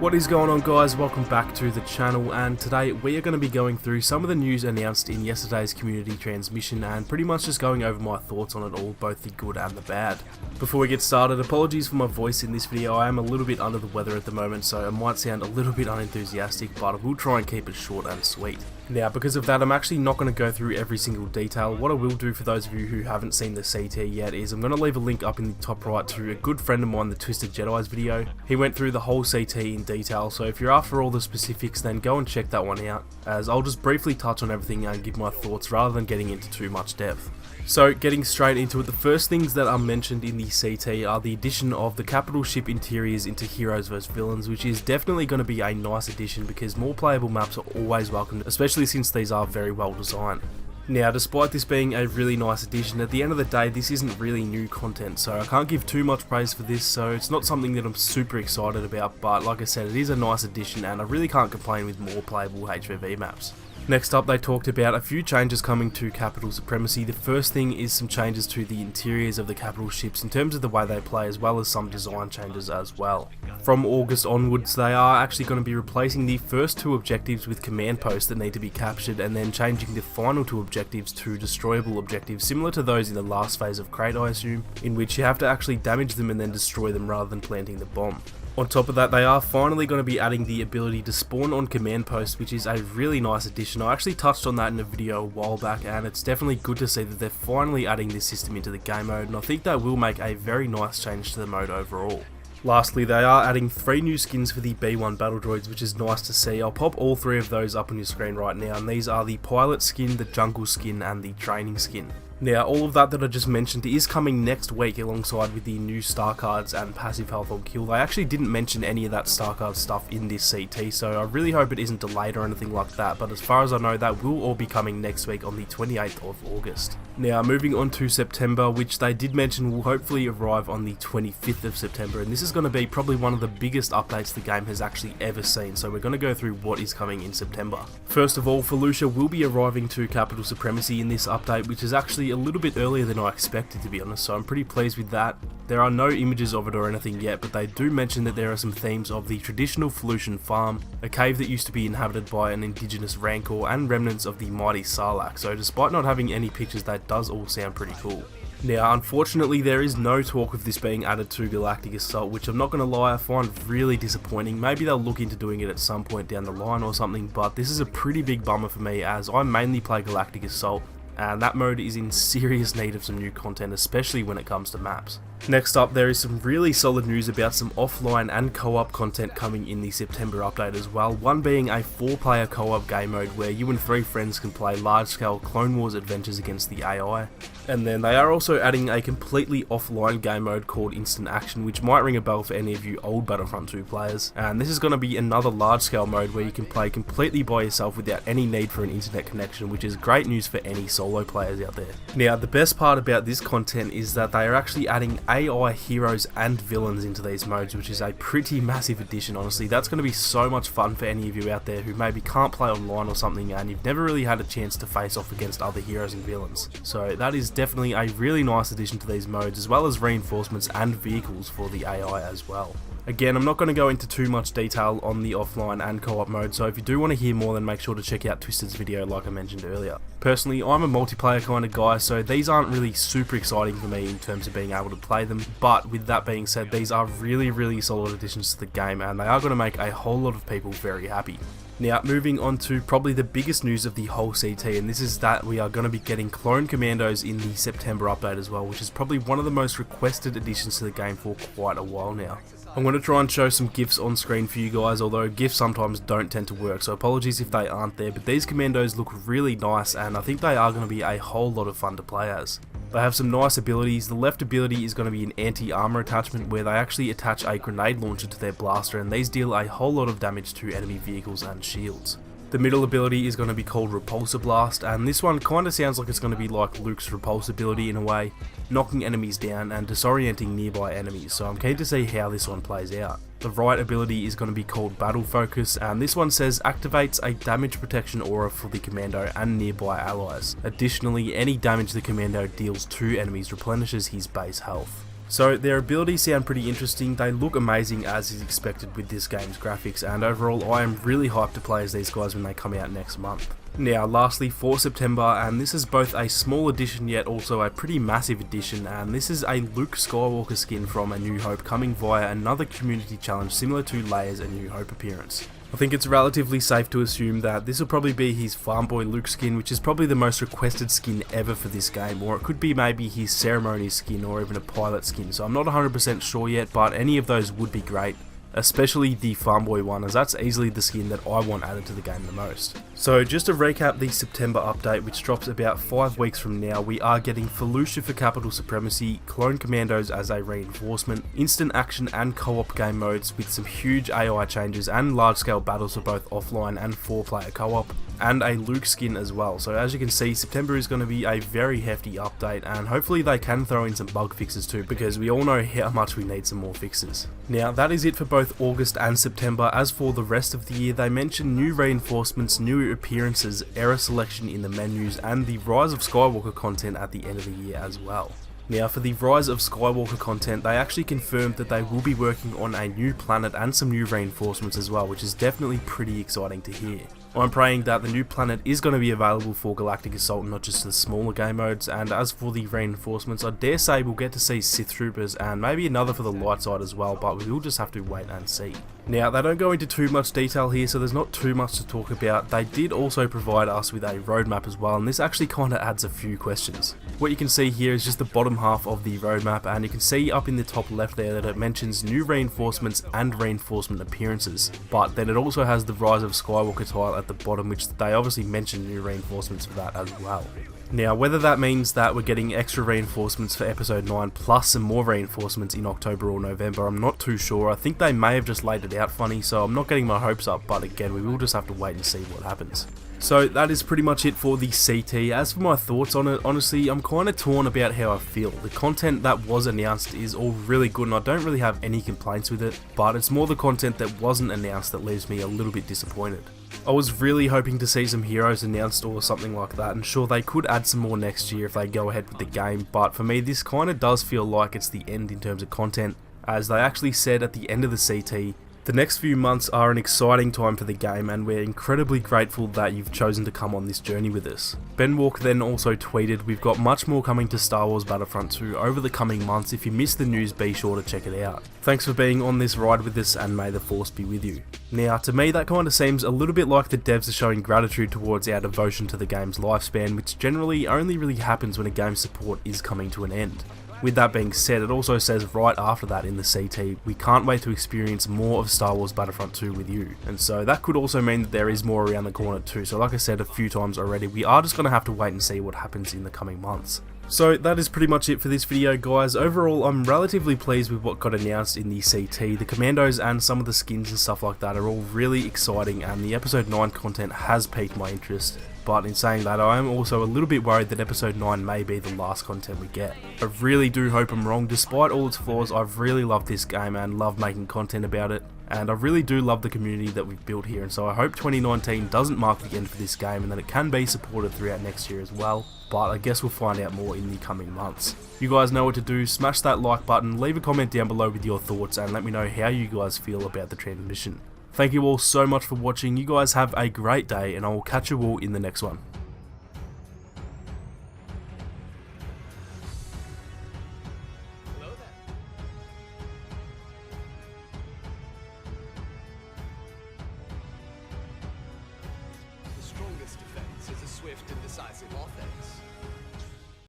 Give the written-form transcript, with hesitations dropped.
What is going on, guys? Welcome back to the channel, and today we are going to be going through some of the news announced in yesterday's community transmission and pretty much just going over my thoughts on it all, both the good and the bad. Before we get started, apologies for my voice in this video. I am a little bit under the weather at the moment, so it might sound a little bit unenthusiastic, but I will try and keep it short and sweet. Now, because of that, I'm actually not going to go through every single detail. What I will do for those of you who haven't seen the CT yet is I'm going to leave a link up in the top right to a good friend of mine, the Twisted Jedi's video. He went through the whole CT in detail, so if you're after all the specifics, then go and check that one out, as I'll just briefly touch on everything and give my thoughts rather than getting into too much depth. So, getting straight into it, the first things that are mentioned in the CT are the addition of the capital ship interiors into Heroes vs Villains, which is definitely going to be a nice addition because more playable maps are always welcome, especially since these are very well designed. Now, despite this being a really nice addition, at the end of the day this isn't really new content, so I can't give too much praise for this, so it's not something that I'm super excited about, but like I said, it is a nice addition and I really can't complain with more playable HVV maps. Next up, they talked about a few changes coming to Capital Supremacy. The first thing is some changes to the interiors of the capital ships in terms of the way they play, as well as some design changes as well. From August onwards, they are actually going to be replacing the first two objectives with command posts that need to be captured, and then changing the final two objectives to destroyable objectives, similar to those in the last phase of Crate, I assume, in which you have to actually damage them and then destroy them rather than planting the bomb. On top of that, they are finally going to be adding the ability to spawn on command posts, which is a really nice addition. I actually touched on that in a video a while back, and it's definitely good to see that they're finally adding this system into the game mode, and I think that will make a very nice change to the mode overall. Lastly, they are adding 3 new skins for the B1 battle droids, which is nice to see. I'll pop all 3 of those up on your screen right now, and these are the pilot skin, the jungle skin, and the training skin. Now, all of that I just mentioned is coming next week alongside with the new star cards and passive health on kill. They actually didn't mention any of that star card stuff in this CT, so I really hope it isn't delayed or anything like that, but as far as I know, that will all be coming next week on the 28th of August. Now, moving on to September, which they did mention will hopefully arrive on the 25th of September, and this is going to be probably one of the biggest updates the game has actually ever seen, so we're going to go through what is coming in September. First of all, Felucia will be arriving to Capital Supremacy in this update, which is actually a little bit earlier than I expected, to be honest, so I'm pretty pleased with that. There are no images of it or anything yet, but they do mention that there are some themes of the traditional Felucian farm, a cave that used to be inhabited by an indigenous Rancor, and remnants of the mighty Sarlacc, so despite not having any pictures, that does all sound pretty cool. Now, unfortunately, there is no talk of this being added to Galactic Assault, which I'm not going to lie, I find really disappointing. Maybe they'll look into doing it at some point down the line or something, but this is a pretty big bummer for me, as I mainly play Galactic Assault, and that mode is in serious need of some new content, especially when it comes to maps. Next up, there is some really solid news about some offline and co-op content coming in the September update as well, one being a 4-player co-op game mode where you and 3 friends can play large-scale Clone Wars adventures against the AI. And then they are also adding a completely offline game mode called Instant Action, which might ring a bell for any of you old Battlefront 2 players, and this is going to be another large-scale mode where you can play completely by yourself without any need for an internet connection, which is great news for any solo players out there. Now, the best part about this content is that they are actually adding AI heroes and villains into these modes, which is a pretty massive addition. Honestly, that's going to be so much fun for any of you out there who maybe can't play online or something and you've never really had a chance to face off against other heroes and villains. So that is definitely a really nice addition to these modes, as well as reinforcements and vehicles for the AI as well. Again, I'm not going to go into too much detail on the offline and co-op mode, so if you do want to hear more, then make sure to check out Twisted's video like I mentioned earlier. Personally, I'm a multiplayer kind of guy, so these aren't really super exciting for me in terms of being able to play them, but with that being said, these are really solid additions to the game, and they are going to make a whole lot of people very happy. Now, moving on to probably the biggest news of the whole CT, and this is that we are going to be getting Chlorin Commandos in the September update as well, which is probably one of the most requested additions to the game for quite a while now. I'm going to try and show some GIFs on screen for you guys, although GIFs sometimes don't tend to work, so apologies if they aren't there, but these commandos look really nice and I think they are going to be a whole lot of fun to play as. They have some nice abilities. The left ability is going to be an anti-armor attachment where they actually attach a grenade launcher to their blaster, and these deal a whole lot of damage to enemy vehicles and shields. The middle ability is going to be called Repulsor Blast, and this one kind of sounds like it's going to be like Luke's Repulse ability in a way, knocking enemies down and disorienting nearby enemies, so I'm keen to see how this one plays out. The right ability is going to be called Battle Focus, and this one says activates a damage protection aura for the commando and nearby allies. Additionally, any damage the commando deals to enemies replenishes his base health. So their abilities sound pretty interesting, they look amazing as is expected with this game's graphics, and overall I am really hyped to play as these guys when they come out next month. Now lastly for September, and this is both a small edition yet also a pretty massive edition, and this is a Luke Skywalker skin from A New Hope coming via another community challenge similar to Leia's A New Hope appearance. I think it's relatively safe to assume that this will probably be his Farm Boy Luke skin, which is probably the most requested skin ever for this game, or it could be maybe his ceremony skin or even a pilot skin, so I'm not 100% sure yet, but any of those would be great. Especially the Farm Boy one, as that's easily the skin that I want added to the game the most. So just to recap the September update, which drops about 5 weeks from now, we are getting Felucia for Capital Supremacy, Chlorin Commandos as a reinforcement, instant action and co-op game modes with some huge AI changes and large scale battles for both offline and 4-player co-op, and a Luke skin as well. So as you can see, September is going to be a very hefty update, and hopefully they can throw in some bug fixes too, because we all know how much we need some more fixes. Now that is it for both August and September. As for the rest of the year, they mention new reinforcements, new appearances, error selection in the menus, and the Rise of Skywalker content at the end of the year as well. Now for the Rise of Skywalker content, they actually confirmed that they will be working on a new planet and some new reinforcements as well, which is definitely pretty exciting to hear. I'm praying that the new planet is going to be available for Galactic Assault, not just the smaller game modes, and as for the reinforcements, I dare say we'll get to see Sith Troopers and maybe another for the light side as well, but we will just have to wait and see. Now they don't go into too much detail here, so there's not too much to talk about. They did also provide us with a roadmap as well, and this actually kind of adds a few questions. What you can see here is just the bottom half of the roadmap, and you can see up in the top left there that it mentions new reinforcements and reinforcement appearances, but then it also has the Rise of Skywalker tile at the bottom, which they obviously mentioned new reinforcements for that as well. Now whether that means that we're getting extra reinforcements for episode 9 plus some more reinforcements in October or November, I'm not too sure. I think they may have just laid it out funny, so I'm not getting my hopes up, but again we will just have to wait and see what happens. So that is pretty much it for the CT. As for my thoughts on it, honestly I'm kind of torn about how I feel. The content that was announced is all really good and I don't really have any complaints with it, but it's more the content that wasn't announced that leaves me a little bit disappointed. I was really hoping to see some heroes announced or something like that, and sure they could add some more next year if they go ahead with the game, but for me this kind of does feel like it's the end in terms of content, as they actually said at the end of the CT, the next few months are an exciting time for the game and we're incredibly grateful that you've chosen to come on this journey with us. Ben Walker then also tweeted, "We've got much more coming to Star Wars Battlefront 2 over the coming months. If you missed the news, be sure to check it out. Thanks for being on this ride with us and may the Force be with you." Now to me that kind of seems a little bit like the devs are showing gratitude towards our devotion to the game's lifespan, which generally only really happens when a game's support is coming to an end. With that being said, it also says right after that in the CT, "We can't wait to experience more of Star Wars Battlefront 2 with you." And so that could also mean that there is more around the corner too. So like I said a few times already, we are just going to have to wait and see what happens in the coming months. So that is pretty much it for this video guys. Overall I'm relatively pleased with what got announced in the CT. The Commandos and some of the skins and stuff like that are all really exciting, and the episode 9 content has piqued my interest. But in saying that, I am also a little bit worried that episode 9 may be the last content we get. I really do hope I'm wrong. Despite all its flaws, I've really loved this game and love making content about it. And I really do love the community that we've built here, and so I hope 2019 doesn't mark the end for this game and that it can be supported throughout next year as well. But I guess we'll find out more in the coming months. You guys know what to do. Smash that like button, leave a comment down below with your thoughts, and let me know how you guys feel about the transmission. Thank you all so much for watching. You guys have a great day, and I will catch you all in the next one. The strongest defense is a swift and decisive offense.